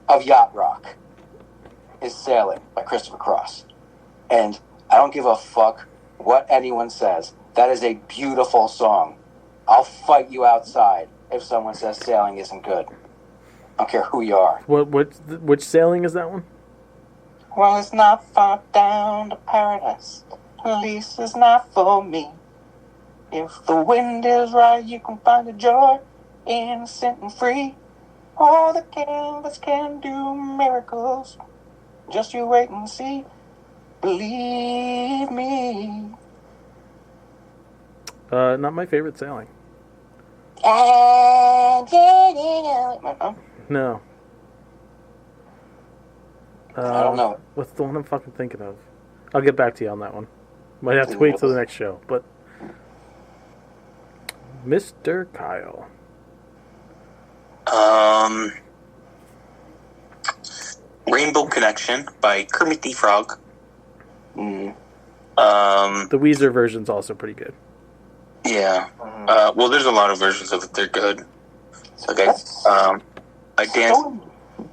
C: of yacht rock is Sailing by Christopher Cross. And I don't give a fuck what anyone says. That is a beautiful song. I'll fight you outside if someone says Sailing isn't good. I don't care who you are.
B: Which Sailing is that one?
C: Well, it's not far down to paradise. At least it's not for me. If the wind is right, you can find a joy, innocent and free. All the canvas can do miracles. Just you wait and see. Believe me.
B: Not my favorite Sailing.
C: And
B: No.
C: I don't know.
B: What's the one I'm fucking thinking of? I'll get back to you on that one. Might have to wait till the next show, but Mr. Kyle.
D: Rainbow Connection by Kermit the Frog.
C: Mm.
B: The Weezer version's also pretty good.
D: Yeah. Well, there's a lot of versions of it. They're good. Like I danced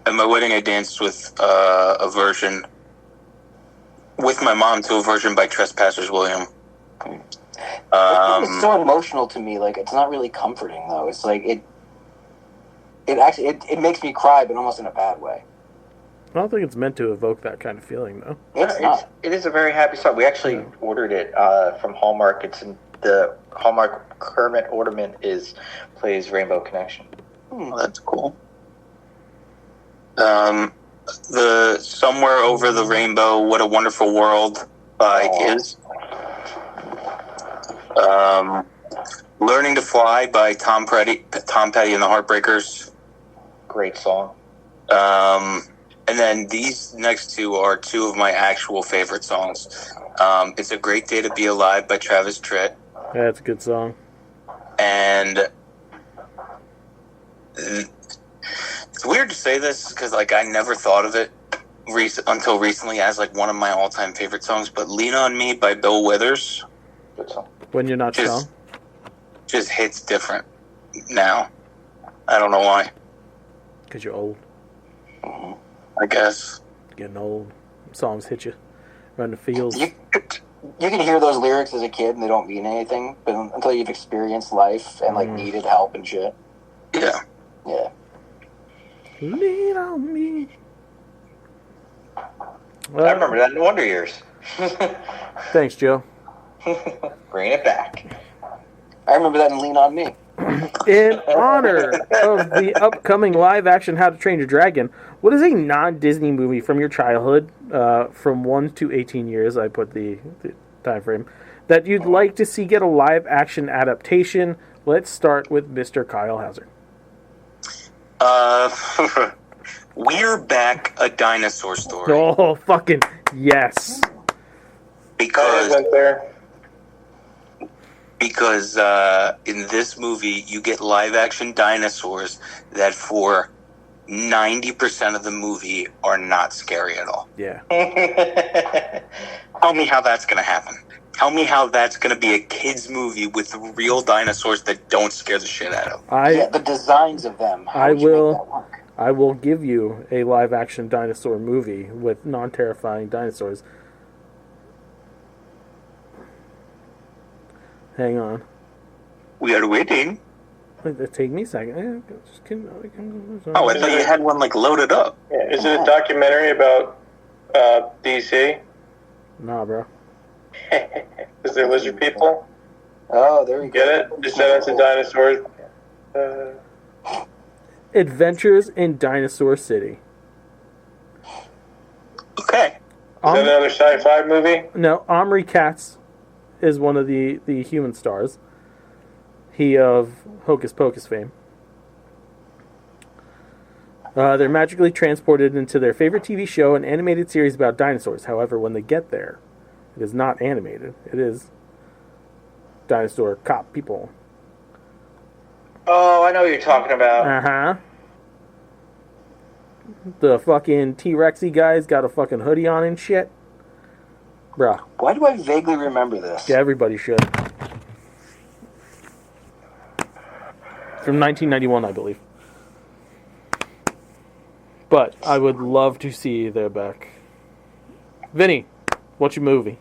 D: at my wedding. I danced with a version with my mom to a version by Trespassers William.
C: It's so emotional to me. Like, it's not really comforting though. It's like it makes me cry, but almost in a bad way.
B: I don't think it's meant to evoke that kind of feeling, though.
C: It's not.
F: It is a very happy song. We actually ordered it from Hallmark. It's in the Hallmark Kermit ornament plays Rainbow Connection.
D: Oh, that's cool. The Somewhere Over the Rainbow, What a Wonderful World by Kiz. Learning to Fly by Tom Petty and the Heartbreakers.
F: Great song.
D: And then these next two are two of my actual favorite songs. It's a Great Day to Be Alive by Travis Tritt.
B: Yeah, it's a good song.
D: And it's weird to say this because, like, I never thought of it until recently as, like, one of my all-time favorite songs. But Lean On Me by Bill Withers.
F: Good song.
B: When You're Not Strong.
D: Just hits different now. I don't know why.
B: Because you're old.
D: I guess.
B: Getting old. Songs hit you. Run the fields.
C: You can hear those lyrics as a kid and they don't mean anything, but until you've experienced life and like needed help and shit.
D: Yeah.
C: Yeah.
B: Lean on me.
F: I remember that in Wonder Years.
B: Thanks, Joe.
F: Bringing it back.
C: I remember that in Lean On Me.
B: In honor of the upcoming live-action How to Train Your Dragon, what is a non-Disney movie from your childhood, from 1 to 18 years, I put the time frame, that you'd like to see get a live-action adaptation? Let's start with Mr. Kyle Hazard.
D: We're Back, A Dinosaur Story.
B: Oh, fucking yes.
D: Because
E: went there.
D: In this movie, you get live-action dinosaurs that for 90% of the movie are not scary at all.
B: Yeah.
D: Tell me how that's going to happen. Tell me how that's going to be a kid's movie with real dinosaurs that don't scare the shit out of them.
C: The designs of them.
B: I will give you a live-action dinosaur movie with non-terrifying dinosaurs. Hang on.
D: We are waiting.
B: Take me a second.
D: Oh, I thought you had one like loaded up.
E: Yeah, is it a documentary about DC?
B: Nah, bro.
E: Is there lizard people?
C: Oh, there you
E: Get it? Descendants of dinosaurs.
B: Adventures in Dinosaur City.
D: Okay.
E: Is that another sci-fi movie?
B: No, Omri Katz is one of the human stars. He of Hocus Pocus fame. They're magically transported into their favorite TV show, an animated series about dinosaurs. However, when they get there, it is not animated. It is dinosaur cop people.
F: Oh, I know what you're talking about.
B: Uh-huh. The fucking T-Rexy guy's got a fucking hoodie on and shit. Bruh.
C: Why do I vaguely remember this?
B: Yeah, everybody should. From 1991, I believe. But I would love to see their back. Vinny, what's your movie?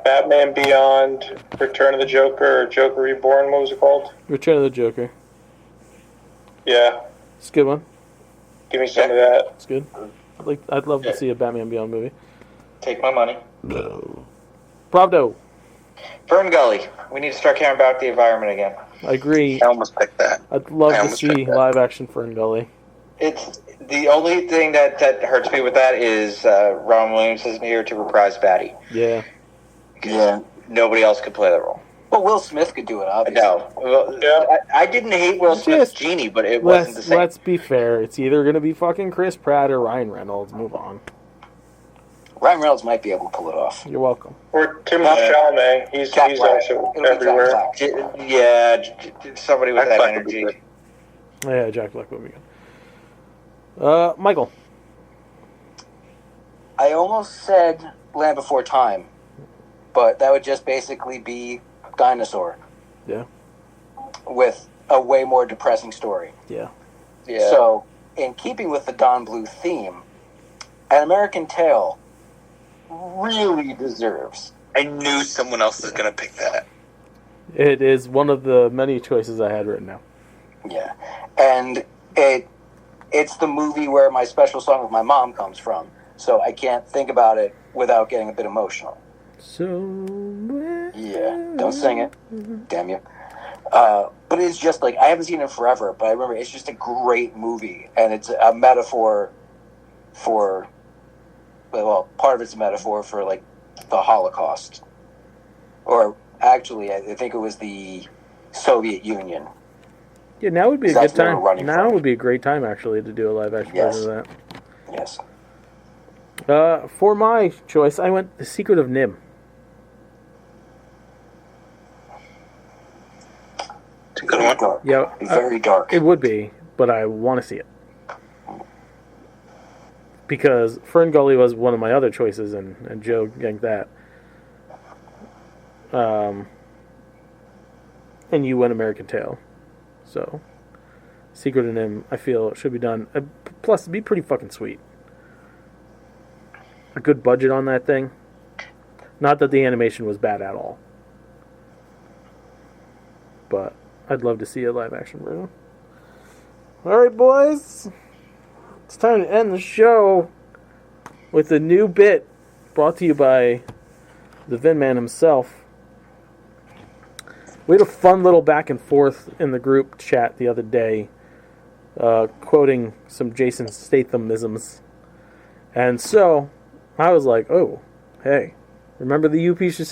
E: Batman Beyond, Return of the Joker, or Joker Reborn, what was it called?
B: Return of the Joker.
E: Yeah,
B: It's a good one.
E: give me some of that.
B: It's good. I'd love to see a Batman Beyond movie.
F: Take my money.
B: Pravdo.
F: Fern Gully. We need to start caring about the environment again.
B: I agree.
D: I almost picked that.
B: I'd love
D: I
B: to
D: almost
B: see
D: picked that.
B: live action Fern Gully.
F: It's the only thing that hurts me with that is Ron Williams isn't here to reprise Batty.
B: Yeah.
C: Yeah.
F: Nobody else could play that role.
C: Well, Will Smith could do it, obviously.
F: No. Well,
E: Yeah.
F: I didn't hate Will Smith's
B: Just-
F: Genie, but it wasn't the same.
B: Let's be fair. It's either going to be fucking Chris Pratt or Ryan Reynolds. Move on.
C: Ryan Reynolds might be able to pull it off.
B: You're welcome.
E: Or Timothée Chalamet, he's
C: Jack Black.
E: also
C: It'll be Jack
E: everywhere.
C: Black.
F: Yeah, somebody with
D: Jack
F: that
D: Black would be
F: energy.
D: good.
B: Yeah, Jack Black would be good. Michael.
C: I almost said Land Before Time, but that would just basically be Dinosaur
B: Yeah.
C: with a way more depressing story.
B: Yeah.
F: Yeah.
C: So, in keeping with the Don Bluth theme, An American Tale really deserves.
D: I knew someone else was going to pick that.
B: It is one of the many choices I had written down.
C: Yeah. And it's the movie where my special song with my mom comes from. So I can't think about it without getting a bit emotional.
B: So.
C: Yeah. Don't sing it. Damn you. But it's just like, I haven't seen it forever, but I remember it's just a great movie. And it's a metaphor for, well, part of it's a metaphor for, like, the Holocaust. Or actually, I think it was the Soviet Union.
B: Yeah, now would be a
C: That's
B: good
C: where we're
B: time.
C: running
B: Now
C: from.
B: would be a great time, actually, to do a live action
C: Yes.
B: version of
C: Yes.
B: that. For my choice, I went The Secret of Nim.
D: It's a good one.
C: Dark.
B: Yeah,
C: Very dark.
B: it would be, but I want to see it. Because Fern Gully was one of my other choices, and Joe yanked that. And you went American Tail. So, Secret of Nim, I feel, should be done. Plus, it'd be pretty fucking sweet. A good budget on that thing. Not that the animation was bad at all. But I'd love to see a live action version. Alright, boys. It's time to end the show with a new bit brought to you by the Vin Man himself. We had a fun little back and forth in the group chat the other day, quoting some Jason Stathamisms. And so, I was like, oh, hey, remember the you piece of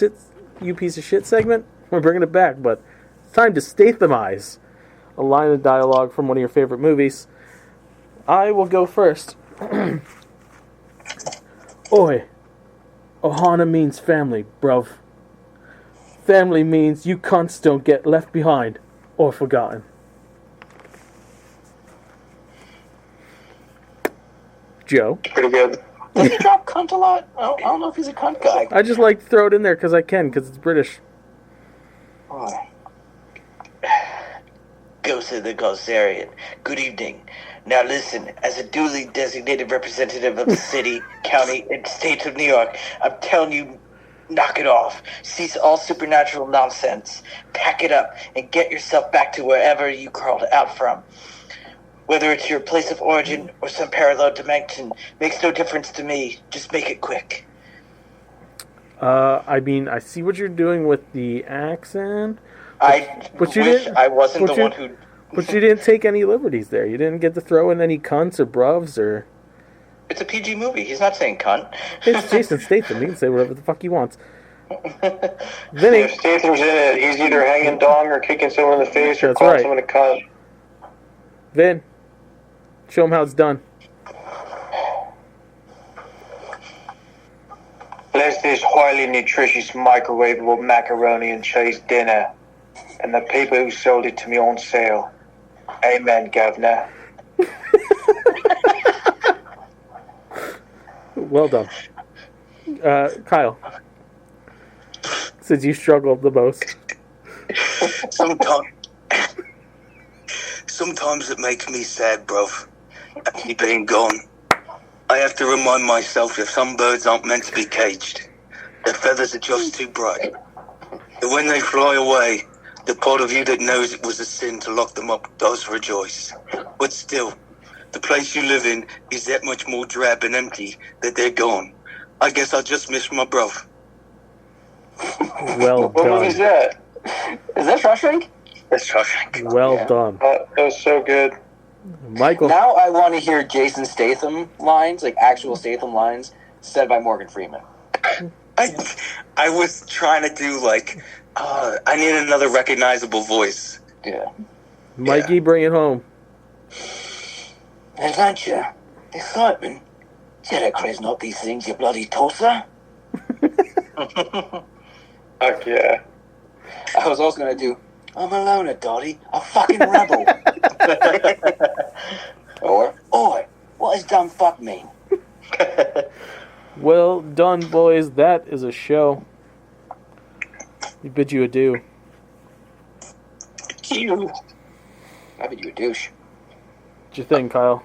B: shit segment? We're bringing it back, but it's time to Stathamize a line of dialogue from one of your favorite movies. I will go first. Oi, Ohana means family, bruv. Family means you cunts don't get left behind or forgotten. Joe?
D: Pretty good.
C: Does he drop cunt a lot? I don't know if he's a cunt guy.
B: I just like to throw it in there because I can, because it's British.
C: Oh.
F: Ghost of the Gulzarian. Good evening. Now listen, as a duly designated representative of the city, county, and state of New York, I'm telling you, knock it off. Cease all supernatural nonsense. Pack it up and get yourself back to wherever you crawled out from. Whether it's your place of origin or some parallel dimension, makes no difference to me. Just make it quick.
B: I mean, I see what you're doing with the accent,
F: I
B: but you
F: wish
B: didn't-
F: I wasn't
B: but
F: the
B: you-
F: one who...
B: but you didn't take any liberties there. You didn't get to throw in any cunts or bruvs or...
F: It's a PG movie. He's not saying cunt.
B: It's Jason Statham. He can say whatever the fuck he wants. Vinny,
E: If Statham's in it, he's either hanging dong or kicking someone in the face or
B: That's
E: calling
B: right.
E: someone a cunt.
B: Vin, show him how it's done.
E: Bless this highly nutritious microwavable macaroni and cheese dinner and the people who sold it to me on sale. Amen, Governor.
B: Well done. Kyle, since you struggled the most.
H: Sometimes it makes me sad, bruv. Actually being gone. I have to remind myself that some birds aren't meant to be caged. Their feathers are just too bright. And when they fly away, the part of you that knows it was a sin to lock them up does rejoice. But still, the place you live in is that much more drab and empty that they're gone. I guess I just miss my bruv.
B: Well
E: What movie's
B: done.
E: that?
C: Is that Shawshank?
H: That's Shawshank.
B: Well
C: Yeah.
B: done.
E: That was so good.
B: Michael,
C: Now I want to hear Jason Statham lines, like actual Statham lines, said by Morgan Freeman.
H: I was trying to do I need another recognizable voice.
C: Yeah.
B: Mikey, bring it home.
C: Adventure, excitement. Jedi craze not these things, you bloody tosser.
E: Fuck yeah.
C: I was also gonna do, I'm a loner, Dottie, a fucking rebel. Or, oi, what does dumb fuck mean?
B: Well done, boys. That is a show. We bid you adieu.
C: I bet you a douche.
B: What'd you think, Kyle?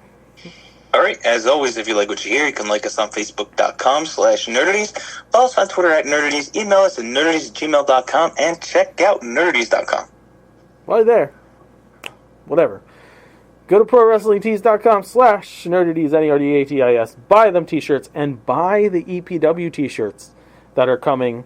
H: All right. As always, if you like what you hear, you can like us on Facebook.com/Nerdities. Follow us on Twitter at Nerdities. Email us at nerdities@gmail.com and check out nerdities.com.
B: Right there. Whatever. Go to ProWrestlingTees.com/Nerdities, NERDATIS. Buy them t-shirts and buy the EPW t-shirts that are coming,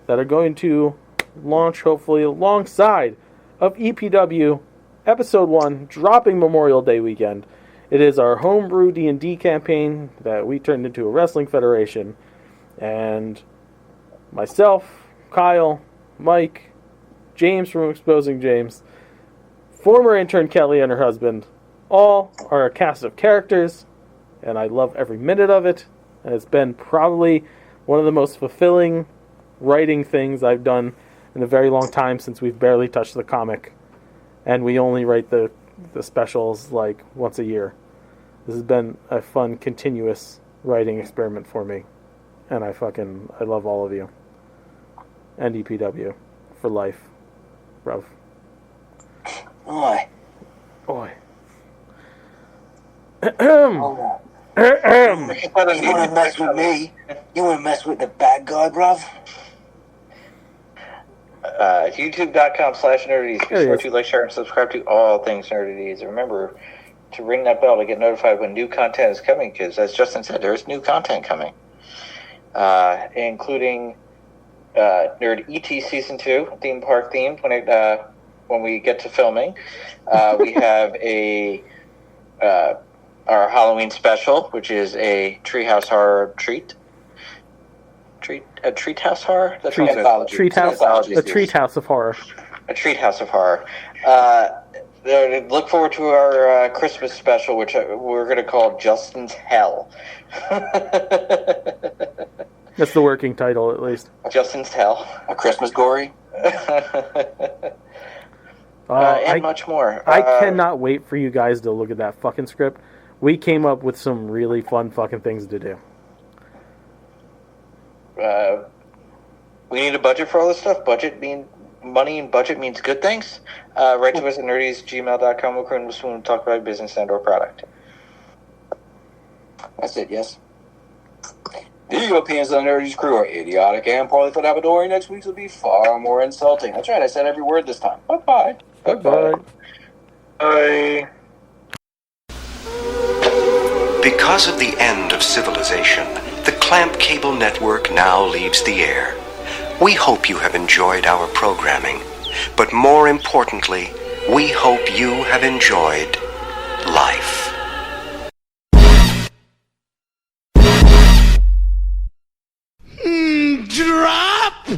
B: that are going to launch hopefully alongside of EPW Episode 1 dropping Memorial Day weekend. It is our homebrew D&D campaign that we turned into a wrestling federation. And myself, Kyle, Mike, James from Exposing James, former intern Kelly and her husband, all are a cast of characters, and I love every minute of it. And it's been probably one of the most fulfilling writing things I've done in a very long time, since we've barely touched the comic. And we only write the specials like once a year. This has been a fun, continuous writing experiment for me. And I love all of you. And EPW for life. Bruv.
C: Oi.
B: Oi.
C: You wanna mess with me? You wanna mess with the bad guy, bruv?
F: YouTube.com/Nerdities. Be
B: There he
F: sure
B: is.
F: to like, share, and subscribe to all things Nerdities. And remember to ring that bell to get notified when new content is coming, because as Justin said, there is new content coming. Including Nerd ET Season 2, theme park themed, when we get to filming. We have our Halloween special, which is a Treehouse Horror treat. A Treehouse Horror? That's
B: Treat-
F: what it's called.
B: Treathouse, a treathouse of horror.
F: A Treehouse of Horror. Look forward to our Christmas special, which we're going to call Justin's Hell.
B: That's the working title, at least.
F: Justin's Hell.
C: A Christmas gory?
F: And much more.
B: I cannot wait for you guys to look at that fucking script. We came up with some really fun fucking things to do.
F: We need a budget for all this stuff. Money and budget means good things. Write to us at nerdies@gmail.com. We'll soon talk about business and or product.
C: That's it, yes. The opinions of the Nerdies crew are idiotic and poorly thought out. Next week's will be far more insulting. That's right, I said every word this time. Bye-bye.
B: Bye-bye.
E: Bye.
I: Because of the end of civilization, the Clamp Cable Network now leaves the air. We hope you have enjoyed our programming, but more importantly, we hope you have enjoyed life.